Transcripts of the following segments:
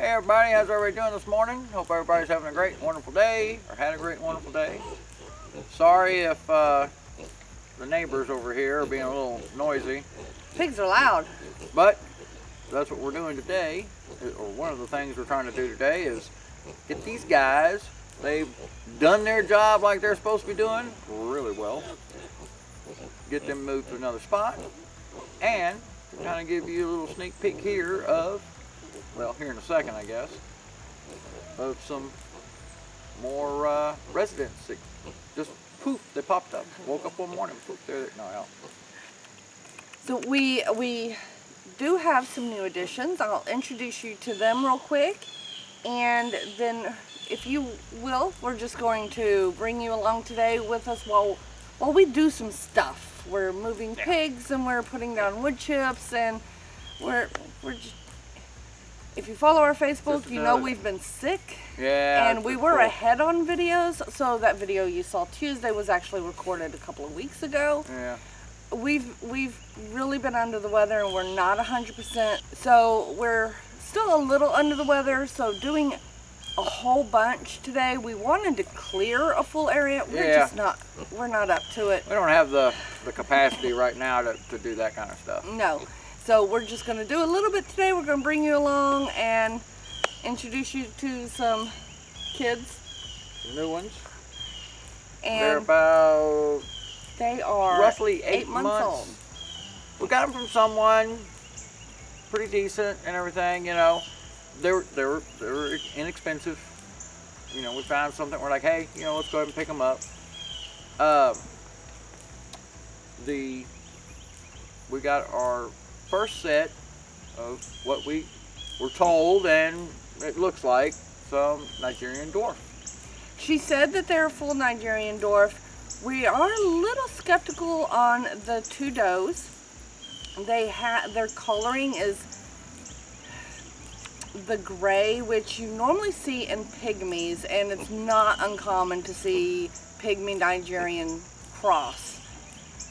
Hey everybody, how's everybody doing this morning? Hope everybody's having a great, wonderful day, or had a great, wonderful day. Sorry if the neighbors over here are being a little noisy. Pigs are loud. But that's what we're doing today, or one of the things we're trying to do today is get these guys, they've done their job like they're supposed to be doing really well. Get them moved to another spot, and kind of give you a little sneak peek here of, well, here in a second, I guess, of some more residents that just poof, they popped up. Woke up one morning, poof, there. No, out. So we do have some new additions. I'll introduce you to them real quick, and then, if you will, we're just going to bring you along today with us while we do some stuff. We're moving pigs, and we're putting down wood chips, and we're just. If you follow our Facebook, you know we've been sick. Yeah. And we were ahead on videos, so that video you saw Tuesday was actually recorded a couple of weeks ago. Yeah. We've really been under the weather, and we're not 100%. So we're still a little under the weather, so doing a whole bunch today. We wanted to clear a full area. We're not up to it. We don't have the capacity right now to do that kind of stuff. No. So we're just going to do a little bit today. We're going to bring you along and introduce you to some kids. Some new ones. And they are roughly 8 months old. We got them from someone pretty decent and everything, you know. They were inexpensive. You know, we found something. We're like, hey, you know, let's go ahead and pick them up. We got our first set of what we were told, and it looks like some Nigerian Dwarf. She said that they're full Nigerian Dwarf. We are a little skeptical on the two does. Their coloring is the gray, which you normally see in pygmies, and it's not uncommon to see pygmy Nigerian cross.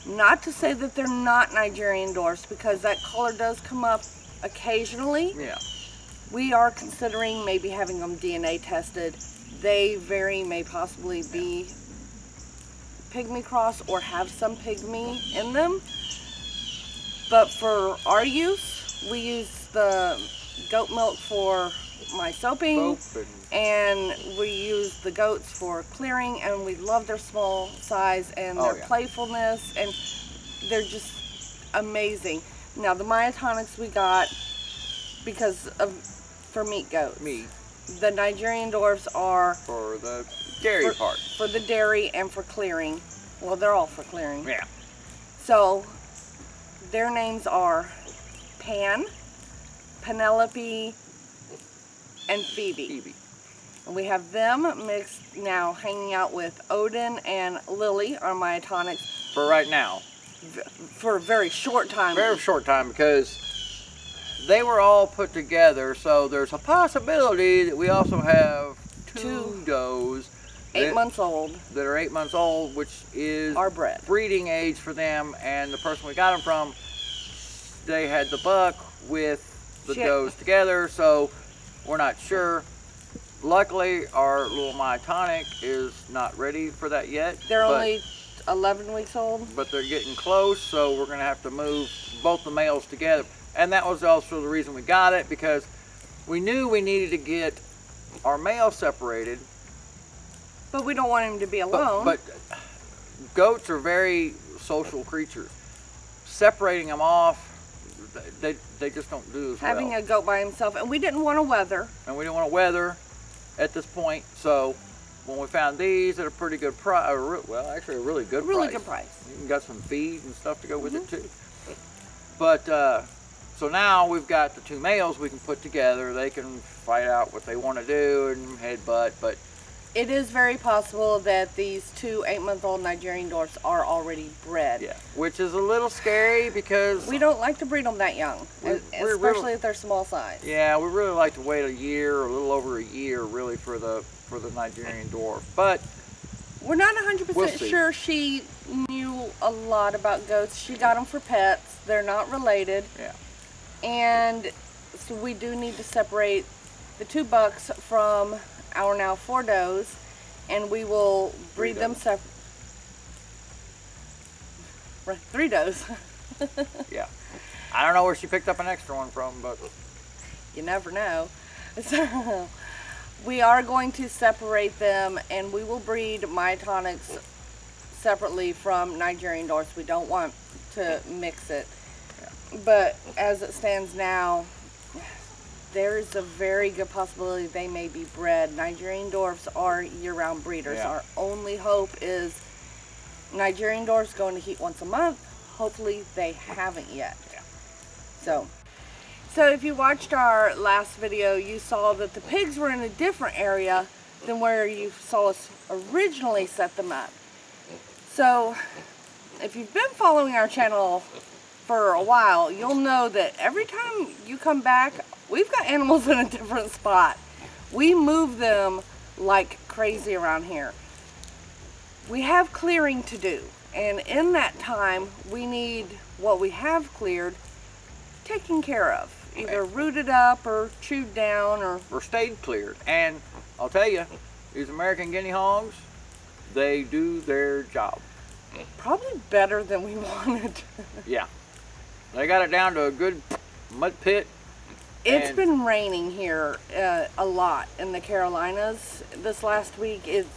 Not to say that they're not Nigerian Dwarfs, because that color does come up occasionally. Yeah. We are considering maybe having them DNA tested. They may possibly be pygmy cross or have some pygmy in them. But for our use, we use the goat milk for my soaping, and we use the goats for clearing, and we love their small size and their playfulness, and they're just amazing. Now the myotonics we got for meat goats. Meat. The Nigerian Dwarfs are for the dairy part. For the dairy and for clearing. Well, they're all for clearing. Yeah. So their names are Pan, Penelope, and Phoebe. And we have them mixed now, hanging out with Odin and Lily, our myotonics. For right now. For a very short time. Very short time, because they were all put together, so there's a possibility that we also have two does 8 months old. That are 8 months old, which is our bred breeding age for them. And the person we got them from, they had the buck with the does together, so we're not sure. Luckily, our little myotonic is not ready for that yet. They're only 11 weeks old. But they're getting close, so we're going to have to move both the males together. And that was also the reason we got it, because we knew we needed to get our males separated. But we don't want him to be alone. But goats are very social creatures. Separating them off, they just don't do as well. Having a goat by himself, and we didn't want to weather. At this point, so when we found these at a pretty good price, well, actually a really good price. You got some feed and stuff to go with it too. But so now we've got the two males we can put together. They can fight out what they want to do and headbutt, but it is very possible that these two 8-month-old Nigerian Dwarfs are already bred. Yeah, which is a little scary, because we don't like to breed them that young, especially if they're small size. Yeah, we really like to wait a year, or a little over a year, really, for the Nigerian Dwarf. But we're not 100% sure she knew a lot about goats. She got them for pets. They're not related. Yeah. And so we do need to separate the 2 bucks from our now 4 does, and we will breed them separate. 3 does. Yeah. I don't know where she picked up an extra one from, but You never know. So we are going to separate them, and we will breed myotonics separately from Nigerian Dwarfs. We don't want to mix it. But as it stands now, there is a very good possibility they may be bred. Nigerian Dwarfs are year-round breeders. Yeah. Our only hope is Nigerian Dwarfs going to heat once a month. Hopefully they haven't yet. Yeah. So if you watched our last video, you saw that the pigs were in a different area than where you saw us originally set them up. So if you've been following our channel for a while, you'll know that every time you come back, we've got animals in a different spot. We move them like crazy around here. We have clearing to do, and in that time, we need what we have cleared taken care of. Either rooted up or chewed down or stayed cleared. And I'll tell you, these American Guinea hogs, they do their job. probably better than we wanted. Yeah. They got it down to a good mud pit. It's been raining here a lot in the Carolinas this last week. It's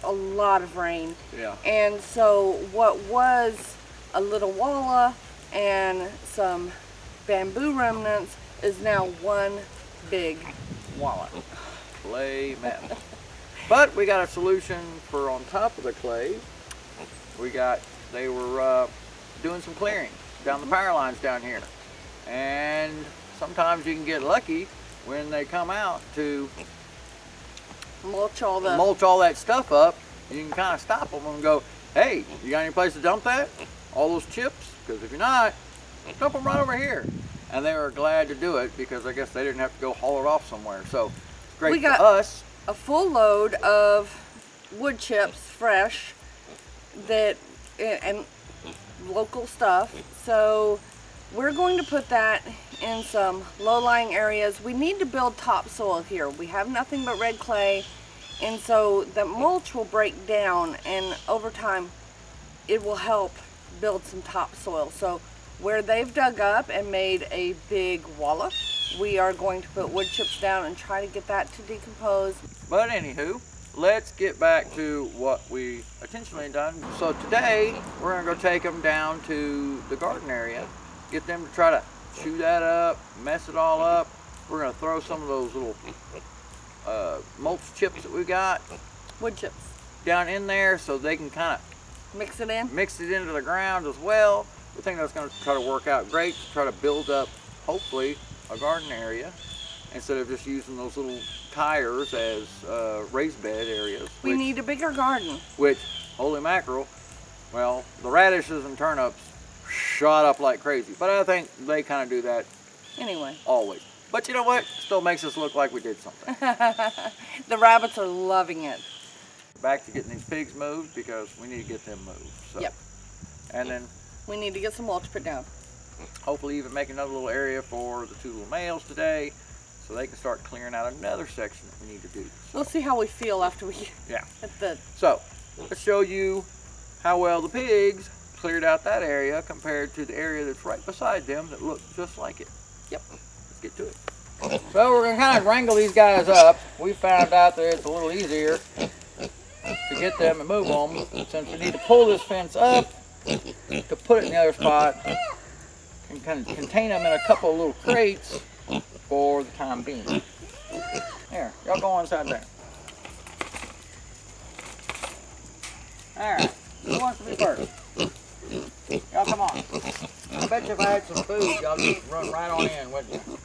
a lot of rain. Yeah. And so what was a little walla and some bamboo remnants is now one big walla. Clay mess. But we got a solution for on top of the clay. They were doing some clearing down the power lines down here. And sometimes you can get lucky when they come out to mulch all that stuff up, and you can kind of stop them and go, hey, you got any place to dump that? All those chips? Because if you're not, dump them right over here. And they were glad to do it because I guess they didn't have to go haul it off somewhere. So it's great for us. A full load of wood chips, fresh, and local stuff. So we're going to put that in some low-lying areas. We need to build topsoil here. We have nothing but red clay, and so the mulch will break down, and over time it will help build some topsoil. So where they've dug up and made a big walla, we are going to put wood chips down and try to get that to decompose. But anywho, let's get back to what we intentionally done. So today we're gonna go take them down to the garden area, get them to try to chew that up, mess it all up. We're gonna throw some of those little mulch chips that we got, Wood chips. down in there so they can kind of Mix it in. mix it into the ground as well. We think that's going to try to work out great to try to build up, hopefully, a garden area instead of just using those little tires as raised bed areas. We need a bigger garden. Which, holy mackerel, well, the radishes and turnips shot up like crazy. But I think they kind of do that Anyway. always. But you know what? Still makes us look like we did something. The rabbits are loving it. Back to getting these pigs moved because we need to get them moved. So. Yep. And then We need to get some mulch put down. hopefully even make another little area for the 2 little males today so they can start clearing out another section that we need to do. So, We'll see how we feel after we yeah. get the... So let's show you how well the pigs cleared out that area compared to the area that's right beside them that looks just like it. Yep. Let's get to it. So we're going to kind of wrangle these guys up. We found out that it's a little easier to get them and move them since we need to pull this fence up to put it in the other spot and kind of contain them in a couple of little crates for the time being. There, y'all go inside there. Alright, who wants to be first? Y'all come on. I bet you if I had some food, y'all just run right on in, wouldn't you?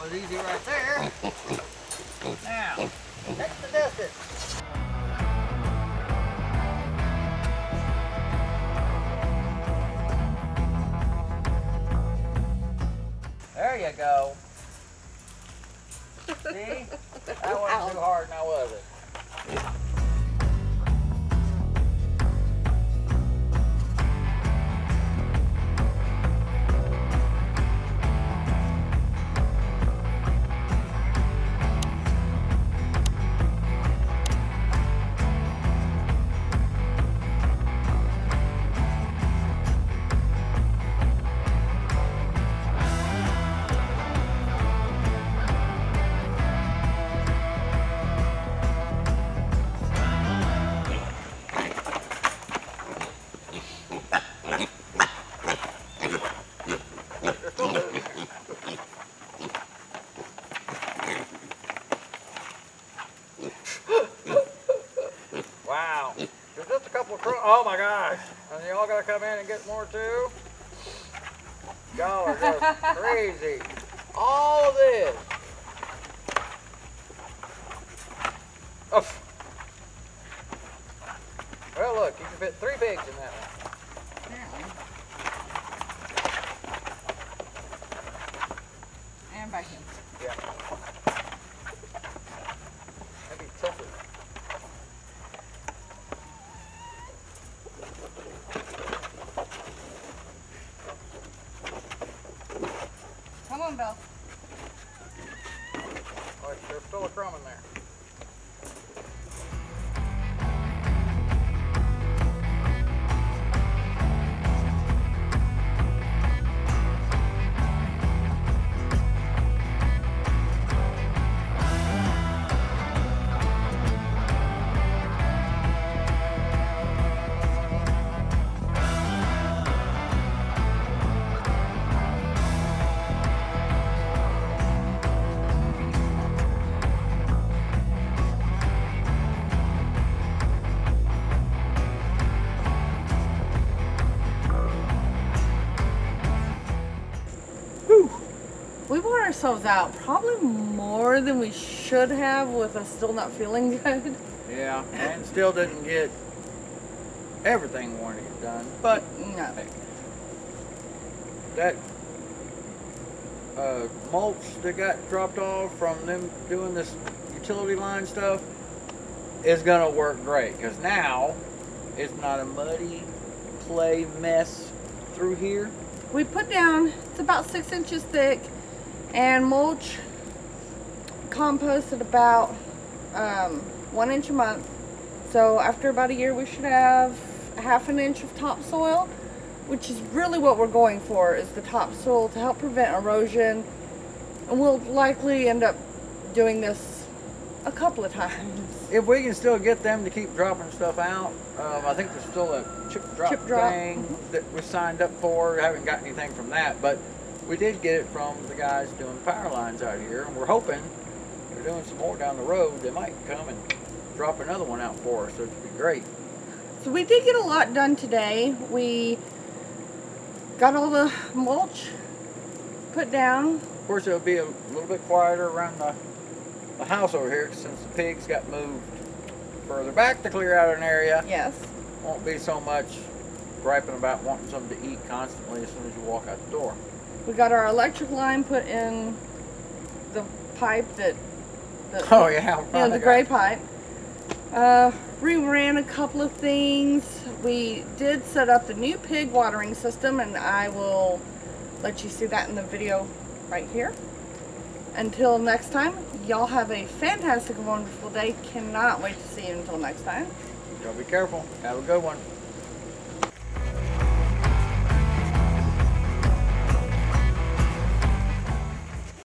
was easy right there. Now, check the distance. There you go. See? That wasn't too hard now, was it? Wow. There's just a couple of oh my gosh. And y'all gotta come in and get more too? Y'all are just crazy. All of this. Oh. Well look, you can fit 3 pigs in that one. And vacuum. Yeah. Maybe tilted. Come on, Belle. Oh, there's still a crumb in there. We wore ourselves out probably more than we should have with us still not feeling good. Yeah, and still didn't get everything we wanted to get done, but No. that mulch that got dropped off from them doing this utility line stuff is gonna work great, because now it's not a muddy clay mess through here. We put down, it's about 6 inches thick, and mulch compost at about 1 inch a month. So after about a year we should have a 1/2 inch of topsoil, which is really what we're going for, is the topsoil to help prevent erosion. And we'll likely end up doing this a couple of times. If we can still get them to keep dropping stuff out, I think there's still a chip drop thing that we signed up for. Haven't got anything from that, but we did get it from the guys doing power lines out here, and we're hoping they're doing some more down the road. They might come and drop another one out for us, so it'd be great. So we did get a lot done today. We got all the mulch put down. Of course, it'll be a little bit quieter around the house over here, since the pigs got moved further back to clear out an area. Yes. Won't be so much griping about wanting something to eat constantly as soon as you walk out the door. We got our electric line put in the pipe that Oh yeah, the gray pipe. Ran a couple of things. We did set up the new pig watering system, and I will let you see that in the video right here. Until next time, y'all have a fantastic and wonderful day. Cannot wait to see you until next time. Y'all be careful. Have a good one.